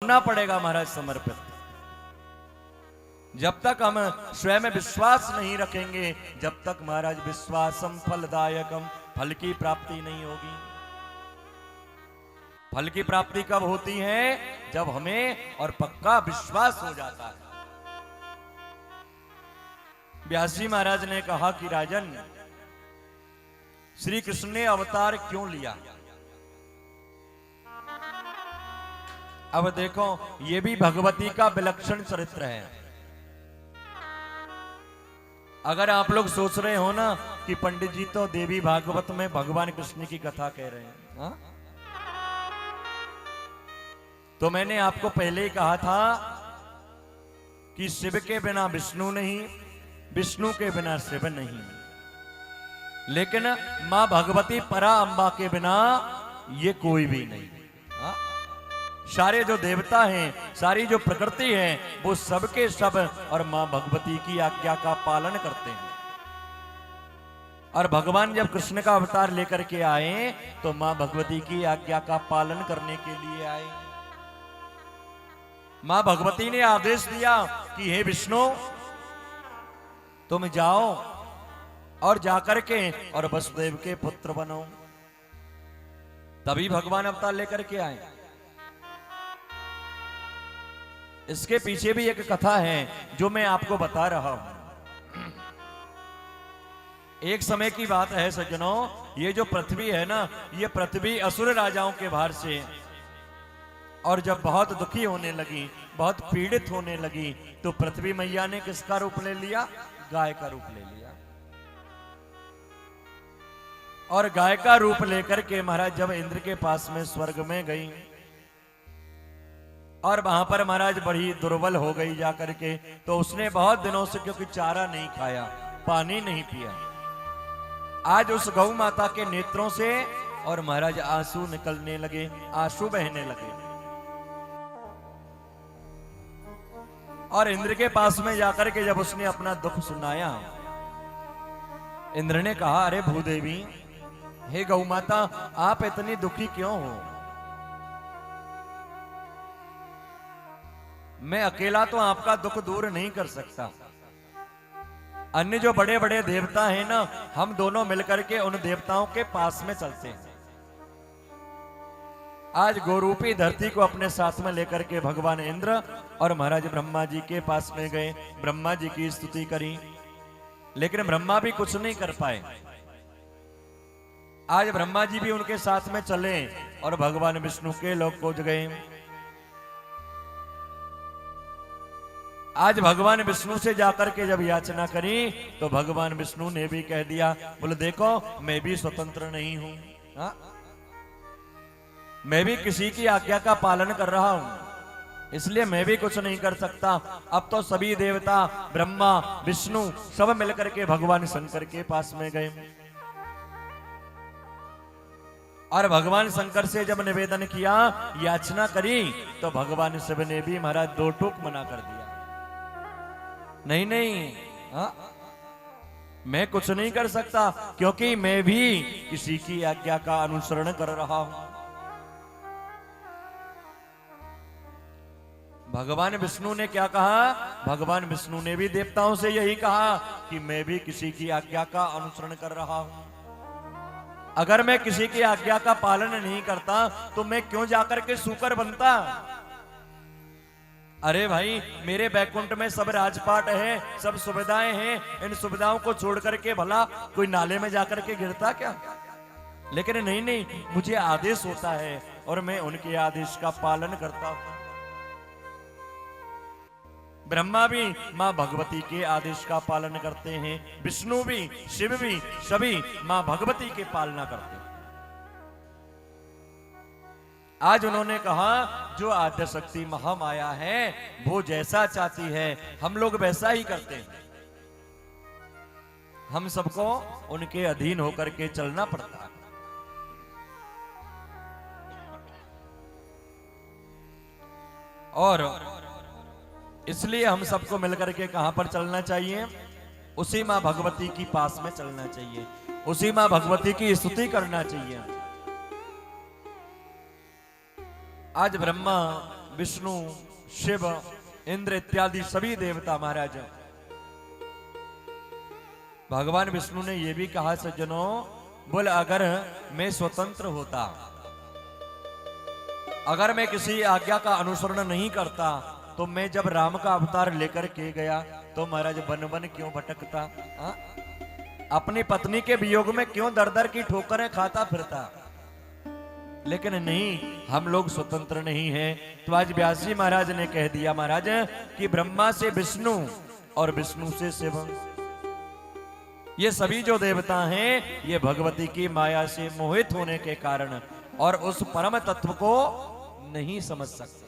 होना पड़ेगा महाराज समर्पित। जब तक हम स्वयं में विश्वास नहीं रखेंगे, जब तक महाराज विश्वासम फलदायकम, फल की प्राप्ति नहीं होगी। फल की प्राप्ति कब होती है? जब हमें और पक्का विश्वास हो जाता है। व्यास जी महाराज ने कहा कि राजन, श्री कृष्ण ने अवतार क्यों लिया? अब देखो, ये भी भगवती का विलक्षण चरित्र है। अगर आप लोग सोच रहे हो ना कि पंडित जी तो देवी भागवत में भगवान कृष्ण की कथा कह रहे हैं, हा? तो मैंने आपको पहले ही कहा था कि शिव के बिना विष्णु नहीं, विष्णु के बिना शिव नहीं, लेकिन मां भगवती परा अंबा के बिना ये कोई भी नहीं। हा? सारे जो देवता हैं, सारी जो प्रकृति है, वो सबके सब और मां भगवती की आज्ञा का पालन करते हैं। और भगवान जब कृष्ण का अवतार लेकर के आए तो मां भगवती की आज्ञा का पालन करने के लिए आए। मां भगवती ने आदेश दिया कि हे विष्णु, तुम जाओ और जाकर के और वसुदेव के पुत्र बनो। तभी भगवान अवतार लेकर के आए। इसके पीछे भी एक कथा है जो मैं आपको बता रहा हूं। एक समय की बात है सज्जनों, ये जो पृथ्वी है ना, ये पृथ्वी असुर राजाओं के भार से, और जब बहुत दुखी होने लगी, बहुत पीड़ित होने लगी, तो पृथ्वी मैया ने किसका रूप ले लिया? गाय का रूप ले लिया। और गाय का रूप लेकर के महाराज जब इंद्र के पास में स्वर्ग में गई, और वहां पर महाराज बड़ी दुर्बल हो गई जाकर के, तो उसने बहुत दिनों से, क्योंकि चारा नहीं खाया, पानी नहीं पिया, आज उस गौ माता के नेत्रों से और महाराज आंसू निकलने लगे, आंसू बहने लगे। और इंद्र के पास में जाकर के जब उसने अपना दुख सुनाया, इंद्र ने कहा, अरे भूदेवी, हे गौ माता, आप इतनी दुखी क्यों हो? मैं अकेला तो आपका दुख दूर नहीं कर सकता। अन्य जो बड़े बड़े देवता हैं ना, हम दोनों मिलकर के उन देवताओं के पास में चलते हैं। आज गोरूपी धरती को अपने साथ में लेकर के भगवान इंद्र और महाराज ब्रह्मा जी के पास में गए। ब्रह्मा जी की स्तुति करी, लेकिन ब्रह्मा भी कुछ नहीं कर पाए। आज ब्रह्मा जी भी उनके साथ में चले और भगवान विष्णु के लोक पहुंच गए। आज भगवान विष्णु से जाकर के जब याचना करी, तो भगवान विष्णु ने भी कह दिया, बोले देखो, मैं भी स्वतंत्र नहीं हूं, हा? मैं भी किसी की आज्ञा का पालन कर रहा हूं, इसलिए मैं भी कुछ नहीं कर सकता। अब तो सभी देवता, ब्रह्मा विष्णु सब मिलकर के भगवान शंकर के पास में गए, और भगवान शंकर से जब निवेदन किया, याचना करी, तो भगवान शिव ने भी महाराज दो टूक मना कर दिया। नहीं नहीं, मैं कुछ नहीं कर सकता, क्योंकि मैं भी किसी की आज्ञा का अनुसरण कर रहा हूं। भगवान विष्णु ने क्या कहा? भगवान विष्णु ने भी देवताओं से यही कहा कि मैं भी किसी की आज्ञा का अनुसरण कर रहा हूं। अगर मैं किसी की आज्ञा का पालन नहीं करता तो मैं क्यों जाकर के सूकर बनता? अरे भाई, मेरे बैकुंठ में सब राजपाट है, सब सुविधाएं हैं, इन सुविधाओं को छोड़ करके भला कोई नाले में जाकर के गिरता क्या? लेकिन नहीं नहीं, मुझे आदेश होता है और मैं उनके आदेश का पालन करता हूं। ब्रह्मा भी मां भगवती के आदेश का पालन करते हैं, विष्णु भी, शिव भी, सभी मां भगवती के पालना करते हैं। आज उन्होंने कहा, जो आद्य शक्ति महामाया है वो जैसा चाहती है हम लोग वैसा ही करते हैं। हम सबको उनके अधीन होकर के चलना पड़ता है। और इसलिए हम सबको मिलकर के कहां पर चलना चाहिए? उसी मां भगवती की पास में चलना चाहिए, उसी मां भगवती की स्तुति करना चाहिए। आज ब्रह्मा विष्णु, शिव, इंद्र इत्यादि सभी देवता महाराज, भगवान विष्णु ने यह भी कहा सज्जनों, बोले अगर मैं स्वतंत्र होता, अगर मैं किसी आज्ञा का अनुसरण नहीं करता, तो मैं जब राम का अवतार लेकर के गया तो महाराज वन वन क्यों भटकता, अपनी पत्नी के वियोग में क्यों दर दर की ठोकरें खाता फिरता। लेकिन नहीं, हम लोग स्वतंत्र नहीं हैं। तो आज व्यास जी महाराज ने कह दिया महाराज कि ब्रह्मा से विष्णु और विष्णु से शिव, ये सभी जो देवता हैं ये भगवती की माया से मोहित होने के कारण और उस परम तत्व को नहीं समझ सकते।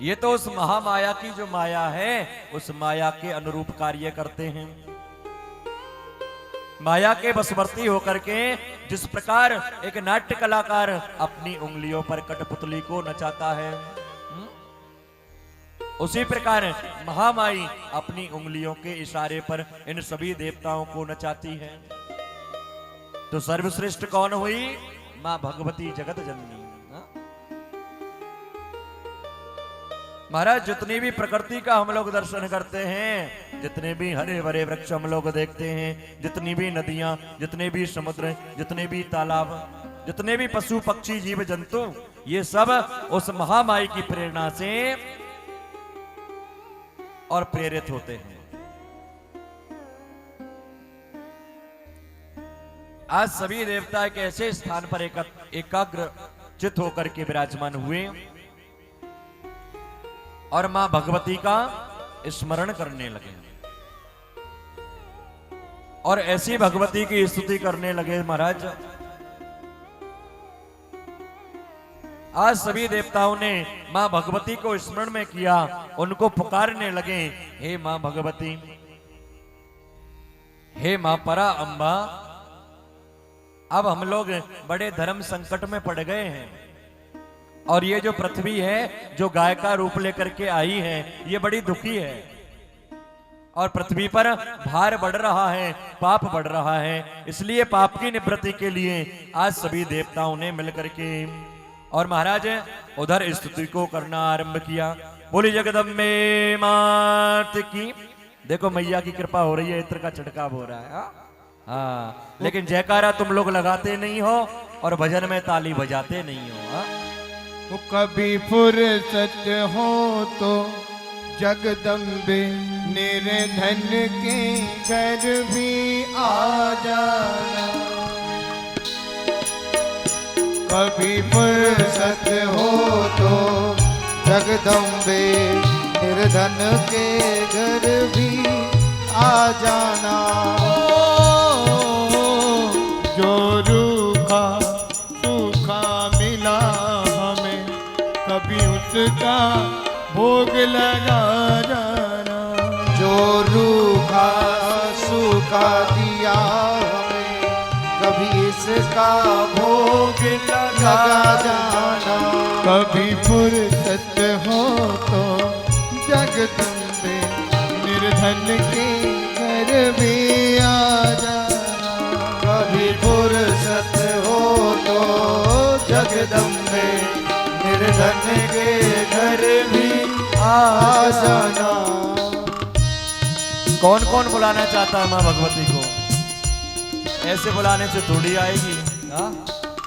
ये तो उस महामाया की जो माया है उस माया के अनुरूप कार्य करते हैं। माया के बसवर्ती होकर के जिस प्रकार एक नाट्य कलाकार अपनी उंगलियों पर कठपुतली को नचाता है, उसी प्रकार महामाई अपनी उंगलियों के इशारे पर इन सभी देवताओं को नचाती है। तो सर्वश्रेष्ठ कौन हुई? मां भगवती जगत जननी। महाराज जितनी भी प्रकृति का हम लोग दर्शन करते हैं, जितने भी हरे भरे वृक्ष हम लोग देखते हैं, जितनी भी नदियां, जितने भी समुद्र, जितने भी तालाब, जितने भी पशु पक्षी जीव जंतु, ये सब उस महामाई की प्रेरणा से और प्रेरित होते हैं। आज सभी देवता एक ऐसे स्थान पर एकाग्र चित होकर के विराजमान हुए और मां भगवती का स्मरण करने लगे और ऐसी भगवती की स्तुति करने लगे महाराज। आज सभी देवताओं ने मां भगवती को स्मरण में किया, उनको पुकारने लगे, हे मां भगवती, हे मां परा अंबा। अब हम लोग बड़े धर्म संकट में पड़ गए हैं और ये जो पृथ्वी है जो गाय का रूप लेकर के आई है ये बड़ी दुखी है और पृथ्वी पर भार बढ़ रहा है, पाप बढ़ रहा है। इसलिए पाप की निवृत्ति के लिए आज सभी देवताओं ने मिलकर के और महाराज उधर स्तुति को करना आरंभ किया। बोली जगदम्बे मात की। देखो मैया की कृपा हो रही है, इत्र का छिड़काव हो रहा है। हाँ, लेकिन जयकारा तुम लोग लगाते नहीं हो और भजन में ताली बजाते नहीं हो। वो कभी फुर्सत हो तो जगदम्बे निर्धन के घर भी आ जाना। कभी फुर्सत हो तो जगदम्बे निर्धन के घर भी आ जाना। जो रूखा सूखा मिला हमें कभी उसका भोग लगा जाना। जो रूखा सूखा दिया हमें कभी इसका भोग लगा जाना। कभी फुर्सत हो तो जगदम्बे निर्धन के घर भी आ जाना। कभी फुर्सत हो तो जगदम्बे निर्धन के घर भी आ जाना। कौन कौन बुलाना चाहता है मां भगवती को? ऐसे बुलाने से थोड़ी आएगी।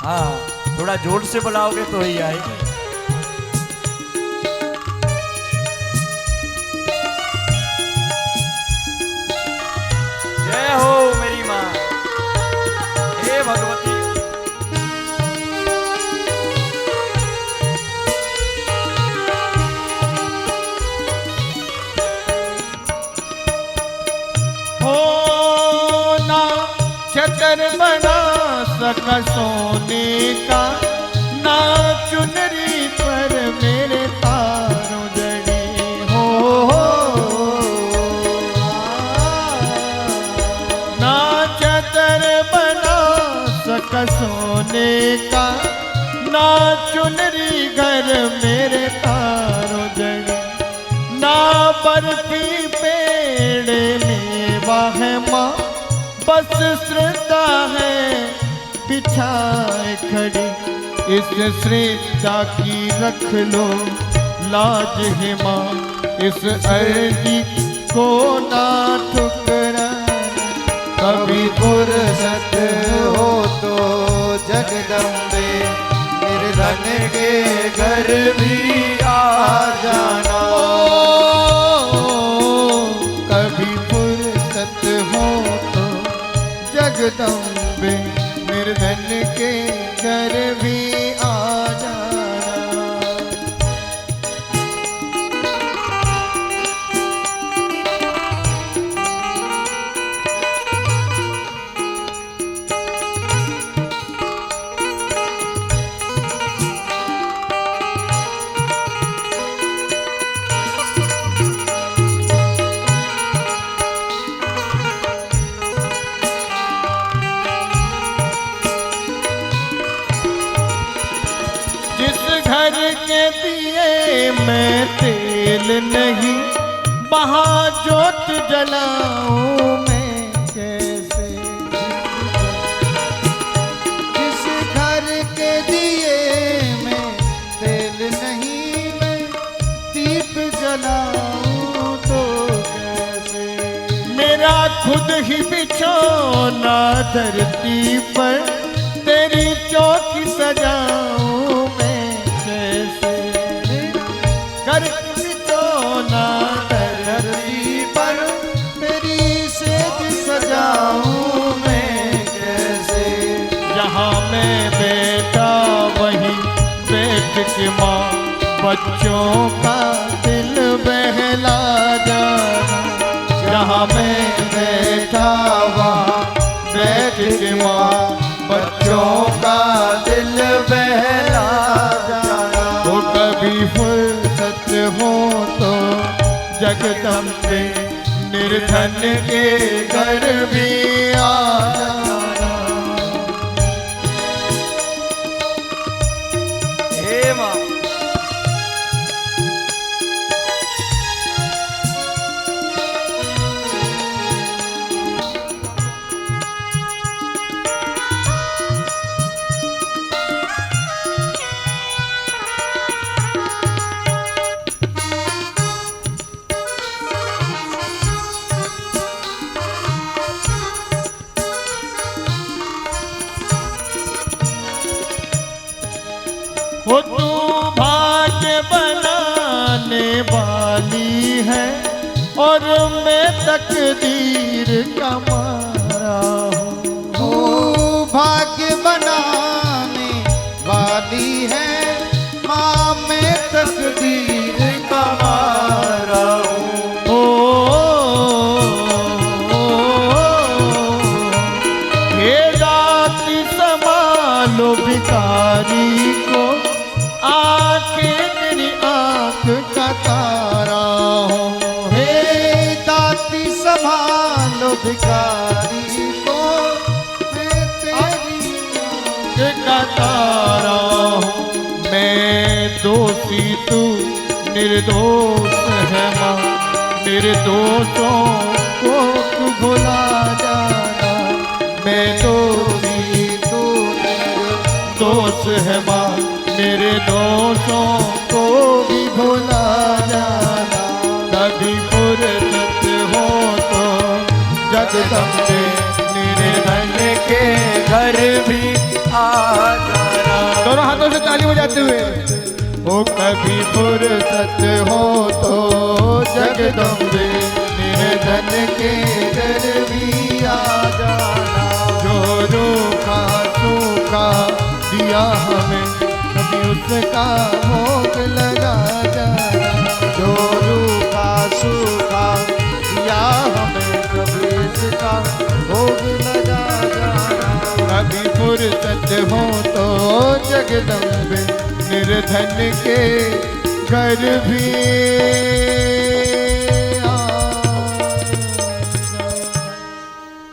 हाँ, थोड़ा जोर से बुलाओगे तो ही आएगी। जय हो मेरी मां, हे भगवती। छतर बना सका सोने का, ना चुनरी पर मेरे तारों जड़ी हो। ना छतर बना सका सोने का, ना चुनरी घर मेरे तारों जड़ी। ना बर्फी पेड़ मेवा है माँ, बस श्रद्धा है बिछाए खड़ी। इस श्रेष्ठता की रख लो लाज है माँ, इस अर्जी को ना ठुकराना। कभी फुर्सत हो तो जगदम्बे निर्धन के घर भी आ जाना। कभी फुर्सत हो तो जगदम्बे निर्धन के घर भी आ जाना। घर के दिए में तेल नहीं, वहाँ जोत जलाऊं मैं कैसे। जिस घर के दिए में तेल नहीं, मैं दीप जलाऊं तो कैसे। मेरा खुद ही बिछौना धरती पर, तेरी चौकी सजाऊं मैं कैसे। घर की बिछौना धरती पर तेरी सेज सजाऊं मैं कैसे। जहाँ मैं बैठा वहीं बैठ के माँ, बच्चों का दिल बहला जाना। जहाँ मैं बैठा वहाँ बैठ के माँ, बच्चों का दिल बहला जाना। तो कभी फुर्सत हो तो जगदम्बे निर्धन के घर भी आ जाना। हे माँ, वो तू भाग्य बनाने वाली है, और मैं तकदीर का मारा हूँ। तू भाग्य बनाने वाली है माँ, मैं तकदीर का मारा हूँ। ये जाति संभालो भिखारी को, आके तेरी आँख का तारा हूँ। हे दाती संभालो भिखारी को, मैं तेरी आँख का तारा हूँ। मैं दोषी तू निर्दोष है माँ, निर्दोषों को तू भुला जाना। मैं दोषी तू निर्दोष है माँ, मेरे दोषों को भी भुला जाना। कभी फुर्सत हो तो जगदम्बे निर्धन के घर भी आ जाना। दोनों हाथों से ताली बजाते हुए। ओ कभी फुर्सत हो तो जगदम्बे निर्धन के घर भी आ जाना। जो रूखा सूखा दिया हमें, कभी उसका भोग लगा जाना। जो रूखा सूखा दिया हमें, कभी इसका भोग लगा जाना। कभी फुर्सत हो तो जगदम्बे निर्धन के घर भी